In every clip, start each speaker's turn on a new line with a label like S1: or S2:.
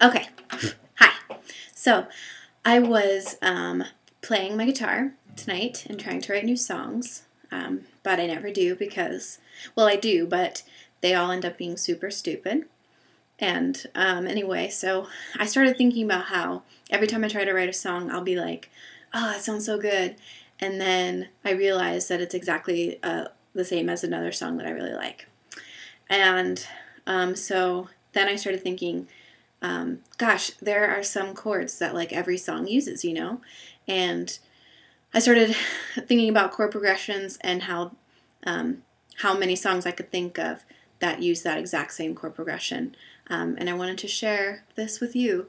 S1: Okay. Hi. So, I was playing my guitar tonight and trying to write new songs, but I never do because, well, I do, but they all end up being super stupid. And anyway, so I started thinking about how every time I try to write a song, I'll be like, oh, that sounds so good. And then I realize that it's exactly the same as another song that I really like. And so then I started thinking, gosh, there are some chords that like every song uses, you know? And I started thinking about chord progressions and how many songs I could think of that use that exact same chord progression. And I wanted to share this with you.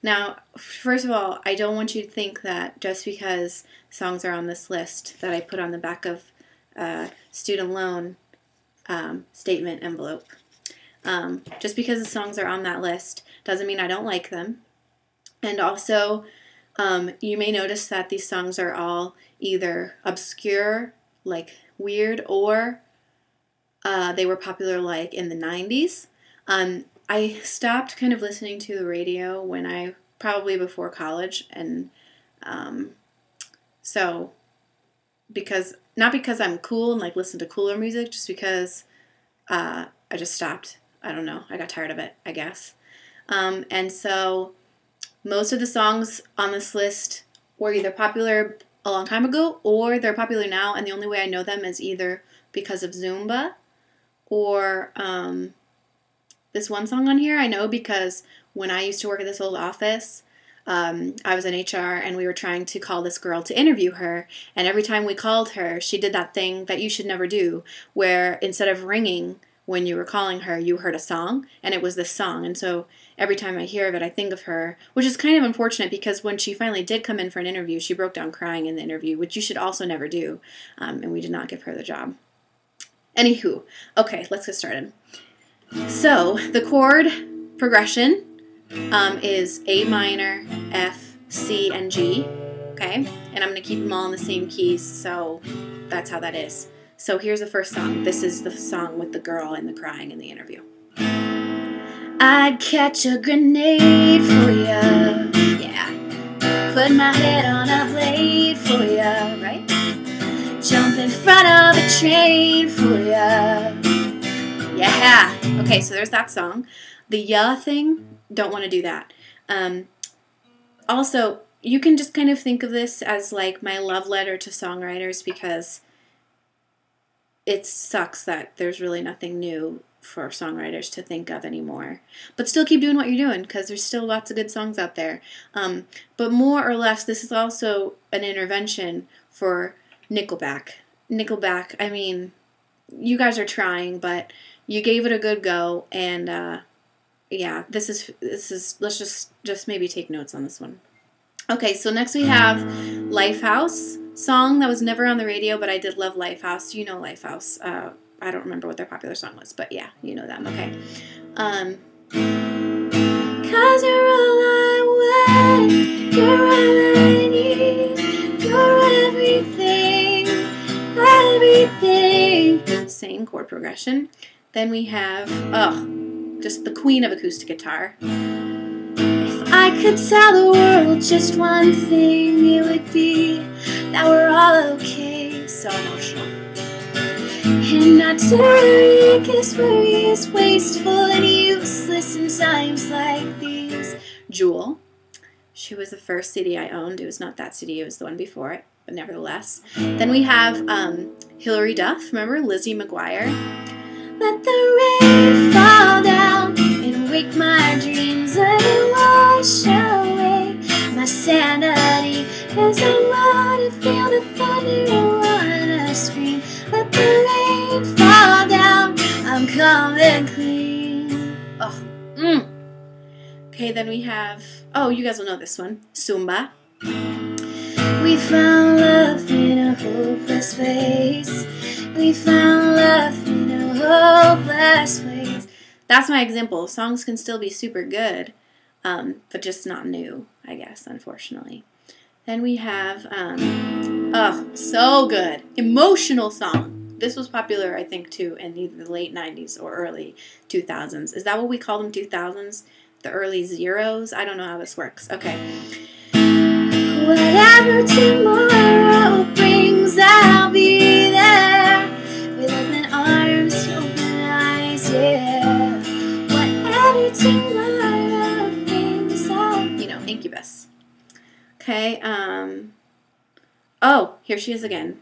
S1: Now, first of all, I don't want you to think that just because songs are on this list that I put on the back of student loan statement envelope. Just because the songs are on that list doesn't mean I don't like them. And also, you may notice that these songs are all either obscure, like weird, or they were popular like in the 90s. I stopped kind of listening to the radio when probably before college, and so not because I'm cool and like listen to cooler music, just because I just stopped. I don't know. I got tired of it, I guess. And so most of the songs on this list were either popular a long time ago or they're popular now, and the only way I know them is either because of Zumba or this one song on here I know because when I used to work at this old office, I was in HR and we were trying to call this girl to interview her, and every time we called her, she did that thing that you should never do, where instead of ringing when you were calling her, you heard a song, and it was this song. And so every time I hear of it, I think of her, which is kind of unfortunate because when she finally did come in for an interview, she broke down crying in the interview, which you should also never do, and we did not give her the job. Anywho, okay, let's get started. So the chord progression is A minor, F, C, and G, okay? And I'm going to keep them all in the same keys, so that's how that is. So here's the first song. This is the song with the girl and the crying in the interview. I'd catch a grenade for ya, yeah. Put my head on a blade for ya, right? Jump in front of a train for ya. Yeah. Okay, so there's that song. The ya thing, don't want to do that. Also, you can just kind of think of this as like my love letter to songwriters because it sucks that there's really nothing new for songwriters to think of anymore. But still keep doing what you're doing because there's still lots of good songs out there. But more or less, this is also an intervention for Nickelback. Nickelback, I mean, you guys are trying, but you gave it a good go, and yeah, this is let's just maybe take notes on this one. Okay, so next we have Lifehouse, song that was never on the radio, but I did love Lifehouse. You know Lifehouse. I don't remember what their popular song was, but yeah, you know them. Okay. 'Cause you're all I want, you're all I need, you're everything, everything. Same chord progression. Then we have, just the queen of acoustic guitar. If I could tell the world just one thing, it would be that we're all okay. So emotional. And not to worry, 'cause worry is wasteful and useless in times like these. Jewel. She was the first CD I owned. It was not that CD, it was the one before it, but nevertheless. Then we have Hilary Duff. Remember Lizzie McGuire? Let the rain fall down and wake my dreams and wash away my sanity. 'Cause I wanna feel the thunder, I wanna scream. Let the rain fall down, I'm coming clean. Okay, then we have, you guys will know this one, Zumba. We found love in a hopeless place. We found love in a hopeless place. That's my example. Songs can still be super good, but just not new, I guess, unfortunately. Then we have, so good. Emotional song. this was popular, I think, too, in either the late 90s or early 2000s. Is that what we call them, 2000s? The early zeros? I don't know how this works. Okay. Whatever tomorrow brings, I'll be there. With open arms, open eyes, yeah. Whatever tomorrow brings, Incubus. Okay, oh, here she is again.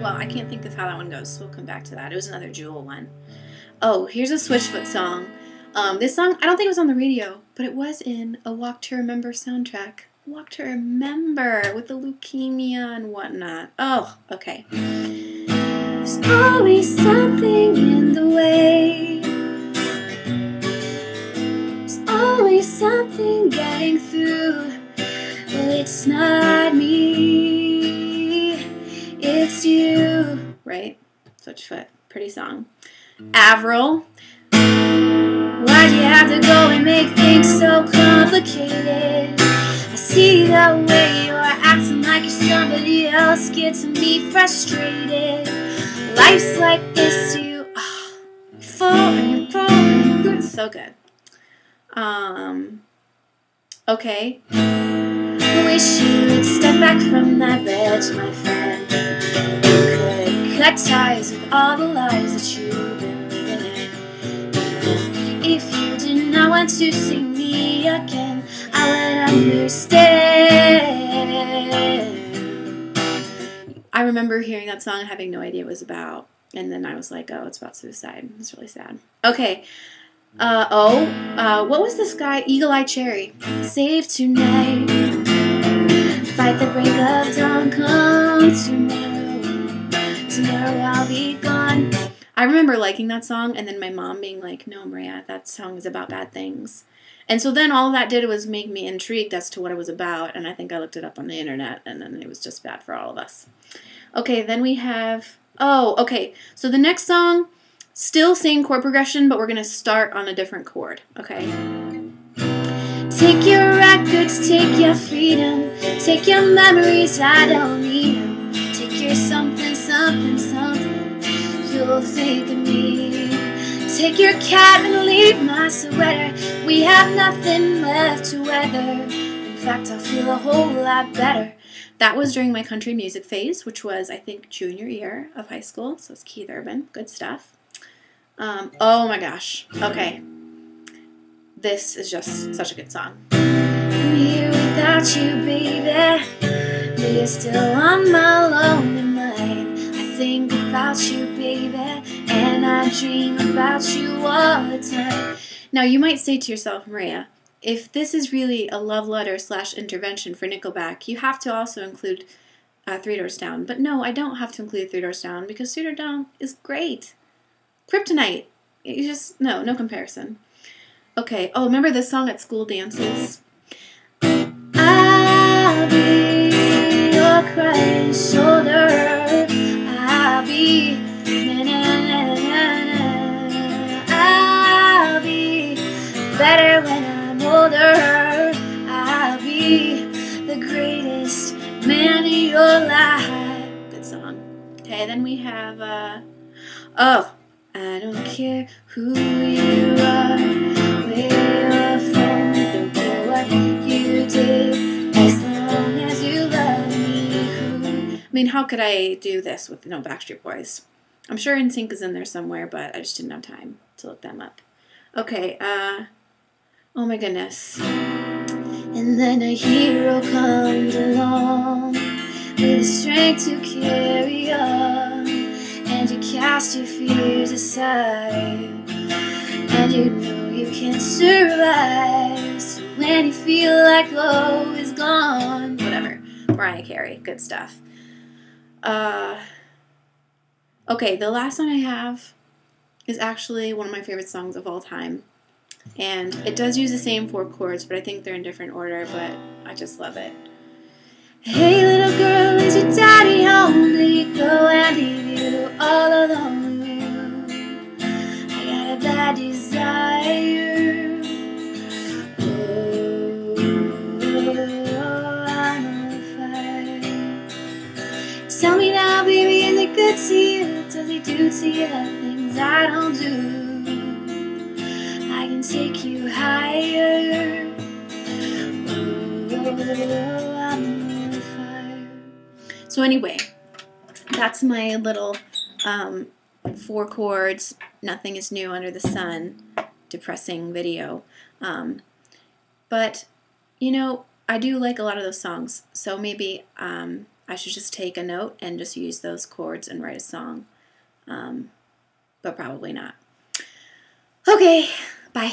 S1: Well, I can't think of how that one goes, so we'll come back to that. It was another Jewel one. Oh, here's a Switchfoot song. This song, I don't think it was on the radio, but it was in a Walk to Remember soundtrack. Walk to Remember with the leukemia and whatnot. Oh, okay. There's always something in the way. There's always something getting through. Well, it's not me, it's you. Right? Switchfoot. Pretty song. Avril. Why'd you have to go and make things so complicated? I see the way you're acting like you're somebody else, gets me frustrated. Life's like this, you fall and you fall and you so good. Okay. Wish you would step back from that ledge, my friend. You could cut ties with all the lies that you've been living. If you did not want to see me again, I would understand. I remember hearing that song and having no idea what it was about. And then I was like, oh, it's about suicide. It's really sad. Okay. What was this guy? Eagle Eye Cherry. Save tonight. Fight the break of dawn. Come tomorrow. Tomorrow I'll be gone. I remember liking that song and then my mom being like, no, Maria, that song is about bad things. And so then all that did was make me intrigued as to what it was about, and I think I looked it up on the internet, and then it was just bad for all of us. Okay, then we have, okay, so the next song, still same chord progression, but we're going to start on a different chord, okay? Take your records, take your freedom, take your memories, I don't need them. Take your something, something, something, you'll think of me. Take your cat and leave my sweater. We have nothing left to weather. In fact, I feel a whole lot better. That was during my country music phase, which was, I think, junior year of high school. So it's Keith Urban. Good stuff. Oh my gosh. Okay. This is just such a good song. I'm here without you, baby. But you're still on my lonely mind. I think about you, baby. And I dream about you all the time. Now, you might say to yourself, Maria, if this is really a love letter / intervention for Nickelback, you have to also include Three Doors Down. But no, I don't have to include Three Doors Down because Three Doors Down is great. Kryptonite. You just, no comparison. Okay, remember this song at school dances? I'll be your crying shoulder. I'll be better when I'm older. I'll be the greatest man in your life. Good song. Okay, then we have, I don't care who you are, where you're from, don't care what you did, as long as you love me. I mean, how could I do this with no Backstreet Boys? I'm sure NSYNC is in there somewhere, but I just didn't have time to look them up. Okay, oh my goodness. And then a hero comes along with the strength to carry on, and you cast your fears aside, and you know you can survive. So when you feel like hope is gone, whatever. Mariah Carey, good stuff. Okay, the last song I have is actually one of my favorite songs of all time. And it does use the same 4 chords, but I think they're in different order, but I just love it. Hey little girl, is your daddy home? Did he go and leave you all alone? I got a bad desire. Oh, Tell me now, baby, is it good to you? Does he do to you things I don't do? I can take you higher. Oh, I'm on fire. So anyway, that's my little 4 chords, nothing is new under the sun, depressing video. But, you know, I do like a lot of those songs, so maybe I should just take a note and just use those chords and write a song. But probably not. Okay, bye.